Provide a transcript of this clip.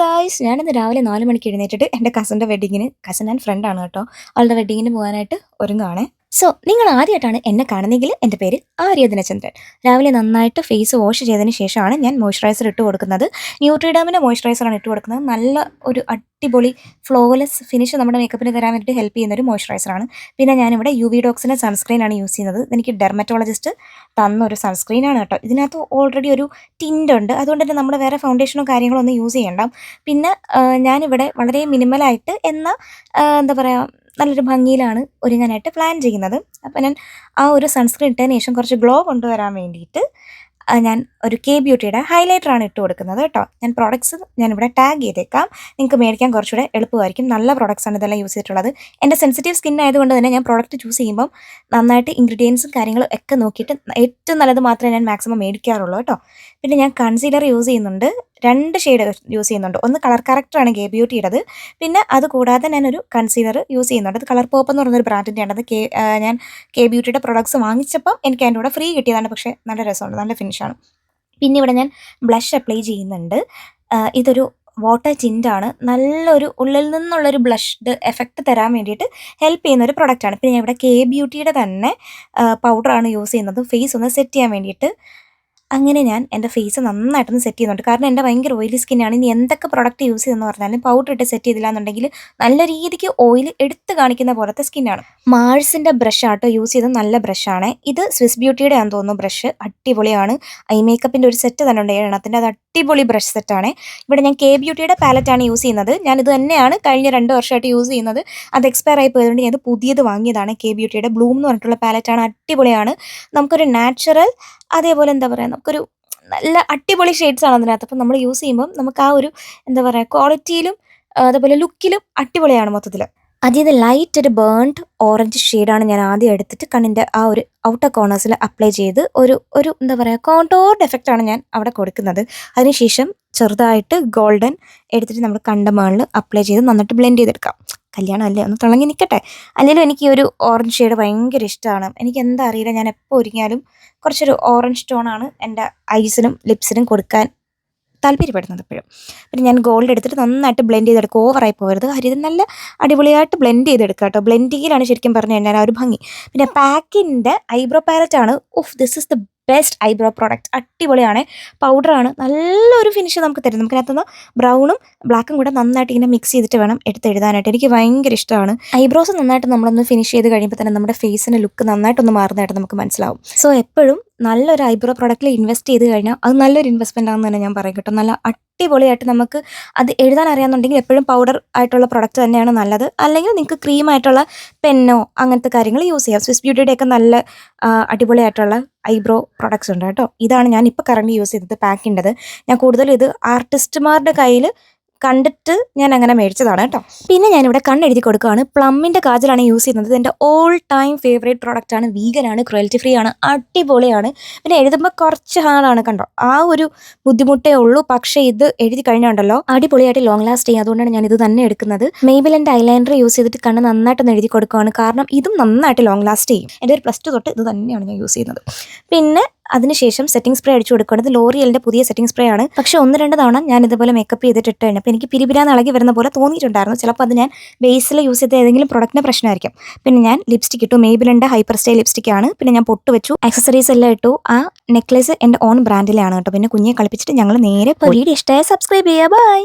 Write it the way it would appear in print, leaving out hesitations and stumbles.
Guys, ഞാനിന്ന് രാവിലെ 4 മണിക്ക് എഴുന്നേറ്റിട്ട് എൻ്റെ കസിൻ്റെ വെഡിങ്ങിന്, കസിൻ ആൻഡ് ഫ്രണ്ടാണ് കേട്ടോ, അവളുടെ വെഡിങ്ങിന് പോകാനായിട്ട് ഒരുങ്ങുകയാണേ. സോ നിങ്ങൾ ആദ്യമായിട്ടാണ് എന്നെ കാണുന്നതെങ്കിൽ എൻ്റെ പേര് ആര്യ ദിനചന്ദ്രൻ. രാവിലെ നന്നായിട്ട് ഫേസ് വാഷ് ചെയ്തതിന് ശേഷമാണ് ഞാൻ മോയ്സ്ചറൈസർ ഇട്ട് കൊടുക്കുന്നത്. ന്യൂട്രിഡാമിൻ്റെ മോയ്സ്ചറൈസറാണ് ഇട്ട് കൊടുക്കുന്നത്. നല്ല ഒരു അടിപൊളി ഫ്ലോലെസ് ഫിനിഷ് നമ്മുടെ മേക്കപ്പിന് തരാൻ വേണ്ടിയിട്ട് ഹെൽപ്പ് ചെയ്യുന്ന ഒരു മോയ്സ്ചറൈസറാണ്. പിന്നെ ഞാനിവിടെ UV ഡോക്സിൻ്റെ സൺസ്ക്രീനാണ് യൂസ് ചെയ്യുന്നത്. എനിക്ക് ഡെർമറ്റോളജിസ്റ്റ് തന്നൊരു സൺസ്ക്രീനാണ് കേട്ടോ. ഇതിനകത്ത് ഓൾറെഡി ഒരു ടിൻ്റ് ഉണ്ട്, അതുകൊണ്ട് തന്നെ നമ്മൾ വേറെ ഫൗണ്ടേഷനോ കാര്യങ്ങളോ ഒന്നും യൂസ് ചെയ്യണ്ട. പിന്നെ ഞാനിവിടെ വളരെ മിനിമലായിട്ട് എന്നാൽ എന്താ പറയുക, നല്ലൊരു ഭംഗിയിലാണ് ഒരുങ്ങാനായിട്ട് പ്ലാൻ ചെയ്യുന്നത്. അപ്പോൾ ഞാൻ ആ ഒരു സൺസ്ക്രീൻ ഇട്ടതിന് ശേഷം കുറച്ച് ഗ്ലോ കൊണ്ടുവരാൻ വേണ്ടിയിട്ട് ഞാൻ ഒരു K-Beautyയുടെ ഹൈലൈറ്ററാണ് ഇട്ട് കൊടുക്കുന്നത് കേട്ടോ. ഞാൻ പ്രോഡക്ട്സ് ഞാനിവിടെ ടാഗ് ചെയ്തേക്കാം, നിങ്ങൾക്ക് മേടിക്കാൻ കുറച്ചുകൂടെ എളുപ്പമായിരിക്കും. നല്ല പ്രോഡക്ട്സാണ് ഇതെല്ലാം യൂസ് ചെയ്തിട്ടുള്ളത്. എൻ്റെ സെൻസിറ്റീവ് സ്കിൻ ആയതുകൊണ്ട് തന്നെ ഞാൻ പ്രോഡക്റ്റ് ചൂസ് ചെയ്യുമ്പം നന്നായിട്ട് ഇൻഗ്രീഡിയൻസും കാര്യങ്ങളും ഒക്കെ നോക്കിയിട്ട് ഏറ്റവും നല്ലത് മാത്രമേ ഞാൻ മാക്സിമം മേടിക്കാറുള്ളൂ കേട്ടോ. പിന്നെ ഞാൻ കൺസീലർ യൂസ് ചെയ്യുന്നുണ്ട്, 2 ഷെയ്ഡ് യൂസ് ചെയ്യുന്നുണ്ട്. ഒന്ന് കളർ കറക്റ്ററാണ് K-Beautyയുടേത്. പിന്നെ അത് കൂടാതെ ഞാനൊരു കൺസീലർ യൂസ് ചെയ്യുന്നുണ്ട്. അത് കളർ പോപ്പ് എന്ന് പറയുന്നൊരു ബ്രാൻഡിൻ്റെയാണ്. അത് ഞാൻ K-Beautyയുടെ പ്രൊഡക്ട്സ് വാങ്ങിച്ചപ്പം എനിക്ക് അതിൻ്റെ കൂടെ ഫ്രീ കിട്ടിയതാണ്. പക്ഷേ നല്ല രസമുണ്ട്, നല്ല ഫിനിഷാണ്. പിന്നെ ഇവിടെ ഞാൻ ബ്ലഷ് അപ്ലൈ ചെയ്യുന്നുണ്ട്. ഇതൊരു വാട്ടർ ടിൻ്റാണ്. നല്ലൊരു ഉള്ളിൽ നിന്നുള്ളൊരു ബ്ലഷ്ഡ് എഫക്റ്റ് തരാൻ വേണ്ടിയിട്ട് ഹെൽപ്പ് ചെയ്യുന്ന ഒരു പ്രൊഡക്റ്റാണ്. പിന്നെ ഞാൻ ഇവിടെ K-Beautyയുടെ തന്നെ പൗഡറാണ് യൂസ് ചെയ്യുന്നത്, ഫേസ് ഒന്ന് സെറ്റ് ചെയ്യാൻ വേണ്ടിയിട്ട്. അങ്ങനെ ഞാൻ എൻ്റെ ഫേസ് നന്നായിട്ടൊന്ന് സെറ്റ് ചെയ്യുന്നുണ്ട്. കാരണം എൻ്റെ ഭയങ്കര ഓയിലി സ്കിന്നാണ്. ഇനി എന്തൊക്കെ പ്രൊഡക്റ്റ് യൂസ് ചെയ്തെന്ന് പറഞ്ഞാലും പൗഡർ ഇട്ട് സെറ്റ് ചെയ്തില്ല എന്നുണ്ടെങ്കിൽ നല്ല രീതിക്ക് ഓയിൽ എടുത്ത് കാണിക്കുന്ന പോലത്തെ സ്കിന്നാണ്. മാഴ്സിൻ്റെ ബ്രഷാട്ടോ യൂസ് ചെയ്തത്, നല്ല ബ്രഷാണ്. ഇത് സ്വിസ് ബ്യൂട്ടിയുടെ ആണെന്ന് തോന്നുന്നു ബ്രഷ്, അടിപൊളിയാണ്. ഐ മേക്കപ്പിൻ്റെ ഒരു സെറ്റ് തന്നെ ഉണ്ട്, 7 എണ്ണത്തിൻ്റെ. അത് അടിപൊളി ബ്രഷ് സെറ്റാണ്. ഇവിടെ ഞാൻ K-Beautyയുടെ പാലറ്റാണ് യൂസ് ചെയ്യുന്നത്. ഞാനിത് തന്നെയാണ് കഴിഞ്ഞ 2 വർഷമായിട്ട് യൂസ് ചെയ്യുന്നത്. അത് എക്സ്പയർ ആയി പോയതുകൊണ്ട് ഞാൻ പുതിയത് വാങ്ങിയതാണ്. K-Beautyയുടെ ബ്ലൂം എന്ന് പറഞ്ഞിട്ടുള്ള പാലറ്റാണ്, അടിപൊളിയാണ്. നമുക്കൊരു നാച്ചുറൽ, അതേപോലെ എന്താ പറയുക, നമുക്കൊരു നല്ല അടിപൊളി ഷെയ്ഡ്സാണ് അതിനകത്ത്. അപ്പം നമ്മൾ യൂസ് ചെയ്യുമ്പം നമുക്ക് ആ ഒരു എന്താ പറയുക, ക്വാളിറ്റിയിലും അതേപോലെ ലുക്കിലും അടിപൊളിയാണ് മൊത്തത്തിൽ. അതിൽ ലൈറ്റ് ഒരു ബേൺഡ് ഓറഞ്ച് ഷെയ്ഡാണ് ഞാൻ ആദ്യം എടുത്തിട്ട് കണ്ണിൻ്റെ ആ ഒരു ഔട്ടർ കോർണേഴ്സിൽ അപ്ലൈ ചെയ്ത് ഒരു എന്താ പറയുക, കോണ്ടോർഡ് എഫക്റ്റാണ് ഞാൻ അവിടെ കൊടുക്കുന്നത്. അതിനുശേഷം ചെറുതായിട്ട് ഗോൾഡൻ എടുത്തിട്ട് നമ്മൾ കണ്ട മേളിൽ അപ്ലൈ ചെയ്ത് നന്നായിട്ട് ബ്ലെൻഡ് ചെയ്തെടുക്കാം. കല്യാണം അല്ലേ, ഒന്ന് തിളങ്ങി നിൽക്കട്ടെ. അല്ലെങ്കിലും എനിക്ക് ഈ ഒരു ഓറഞ്ച് ഷെയ്ഡ് ഭയങ്കര ഇഷ്ടമാണ്. എനിക്ക് എന്താ അറിയില്ല, ഞാൻ എപ്പോൾ ഒരുങ്ങിയാലും കുറച്ചൊരു ഓറഞ്ച് ടോണാണ് എൻ്റെ ഐസിനും ലിപ്സിനും കൊടുക്കാൻ താല്പര്യപ്പെടുന്നത് എപ്പോഴും. പിന്നെ ഞാൻ ഗോൾഡ് എടുത്തിട്ട് നന്നായിട്ട് ബ്ലെൻഡ് ചെയ്തെടുക്കുക, ഓവറായി പോകരുത്. കാര്യം ഇത് നല്ല അടിപൊളിയായിട്ട് ബ്ലെൻഡ് ചെയ്തെടുക്കുക കേട്ടോ. ബ്ലെൻഡിങ്ങിലാണ് ശരിക്കും പറഞ്ഞു കഴിഞ്ഞാൽ ആ ഒരു ഭംഗി. പിന്നെ പാക്കിൻ്റെ ഐബ്രോ പാലറ്റാണ്. This is the best eyebrow product, അടിപൊളിയാണ്. പൗഡറാണ്, നല്ലൊരു ഫിനിഷ് നമുക്ക് തരും. നമുക്കതിനകത്തുനിന്ന് ബ്രൗണും ബ്ലാക്കും കൂടെ നന്നായിട്ട് ഇങ്ങനെ മിക്സ് ചെയ്തിട്ട് വേണം എടുത്തെഴുതാനായിട്ട്. എനിക്ക് ഭയങ്കര ഇഷ്ടമാണ്. ഐബ്രോസ് നന്നായിട്ട് നമ്മളൊന്ന് ഫിനിഷ് ചെയ്ത് കഴിയുമ്പോൾ തന്നെ നമ്മുടെ ഫേസിൻ്റെ ലുക്ക് നന്നായിട്ടൊന്ന് മാറുന്നതായിട്ട് നമുക്ക് മനസ്സിലാവും. സോ എപ്പോഴും നല്ലൊരു ഐബ്രോ പ്രോഡക്റ്റിൽ ഇൻവെസ്റ്റ് ചെയ്ത് കഴിഞ്ഞാൽ അത് നല്ലൊരു ഇൻവെസ്റ്റ്മെൻ്റ് ആണെന്ന് തന്നെ ഞാൻ പറയും കേട്ടോ. നല്ല അടിപൊളിയായിട്ട് നമുക്ക് അത് എഴുതാൻ അറിയാമെന്നുണ്ടെങ്കിൽ എപ്പോഴും പൗഡർ ആയിട്ടുള്ള പ്രൊഡക്റ്റ് തന്നെയാണ് നല്ലത്. അല്ലെങ്കിൽ നിങ്ങൾക്ക് ക്രീമായിട്ടുള്ള പെന്നോ അങ്ങനത്തെ കാര്യങ്ങൾ യൂസ് ചെയ്യാം. സ്വിസ് ബ്യൂട്ടിയുടെയൊക്കെ നല്ല അടിപൊളിയായിട്ടുള്ള ഐബ്രോ പ്രൊഡക്ട്സ് ഉണ്ട് കേട്ടോ. ഇതാണ് ഞാൻ ഇപ്പോൾ കറണ്ട് യൂസ് ചെയ്തത്, പാക്കിൻ്റെത്. ഞാൻ കൂടുതലും ഇത് ആർട്ടിസ്റ്റുമാരുടെ കയ്യിൽ കണ്ടിട്ട് ഞാൻ അങ്ങനെ മേടിച്ചതാണ് കേട്ടോ. പിന്നെ ഞാനിവിടെ കണ്ണെഴുതി കൊടുക്കുകയാണ്. പ്ലമ്മിൻ്റെ കാജലാണ് യൂസ് ചെയ്യുന്നത്. എൻ്റെ ഓൾ ടൈം ഫേവറേറ്റ് പ്രോഡക്റ്റാണ്. വീഗനാണ്, ക്രുവൽറ്റി ഫ്രീ ആണ്, അടിപൊളിയാണ്. പിന്നെ എഴുതുമ്പോൾ കുറച്ച് ഹാർഡാണ് കണ്ടോ, ആ ഒരു ബുദ്ധിമുട്ടേ ഉള്ളൂ. പക്ഷേ ഇത് എഴുതി കഴിഞ്ഞുണ്ടല്ലോ അടിപൊളിയായിട്ട് ലോങ് ലാസ്റ്റ് ചെയ്യും. അതുകൊണ്ടാണ് ഞാൻ ഇത് തന്നെ എടുക്കുന്നത്. മെയ്ബിലിൻ്റെ ഐലൈനർ യൂസ് ചെയ്തിട്ട് കണ്ണ് നന്നായിട്ടൊന്ന് എഴുതി കൊടുക്കുകയാണ്. കാരണം ഇതും നന്നായിട്ട് ലോങ് ലാസ്റ്റ് ചെയ്യും. എൻ്റെ ഒരു +2 തൊട്ട് ഇത് തന്നെയാണ് ഞാൻ യൂസ് ചെയ്യുന്നത്. പിന്നെ അതിനുശേഷം സെറ്റിംഗ് സ്പ്രേ അടിച്ചു കൊടുക്കുന്നത് ലോറിയലിൻ്റെ പുതിയ സെറ്റിംഗ് സ്പ്രേ ആണ്. പക്ഷേ 1-2 തവണ ഞാൻ ഇതുപോലെ മേക്കപ്പ് ചെയ്തിട്ട് ഇട്ട് കഴിഞ്ഞപ്പോൾ എനിക്ക് പിരിപിരാന്ന് ഇളകി വരുന്ന പോലെ തോന്നിയിട്ടുണ്ടായിരുന്നു. ചിലപ്പോൾ അത് ഞാൻ ബേസിൽ യൂസ് ചെയ്ത ഏതെങ്കിലും പ്രൊഡക്റ്റിൻ്റെ പ്രശ്നമായിരിക്കും. പിന്നെ ഞാൻ ലിപ്സ്റ്റിക് ഇട്ടു, മെയ്ബിലിൻ്റെ ഹൈപ്പർ സ്റ്റൈൽ ലിപ്സ്റ്റിക്കാണ്. പിന്നെ ഞാൻ പൊട്ട് വെച്ചു, ആക്സസറീസ് എല്ലാം ഇട്ടു. ആ നെക്ലേസ് എൻ്റെ ഓൺ ബ്രാൻഡിലാണ് കേട്ടോ. പിന്നെ കുഞ്ഞെ കളിപ്പിച്ചിട്ട് ഞങ്ങൾ നേരെ വീഡിയോ ഇഷ്ടമായ സബ്സ്ക്രൈബ് ചെയ്യുക. ബൈ.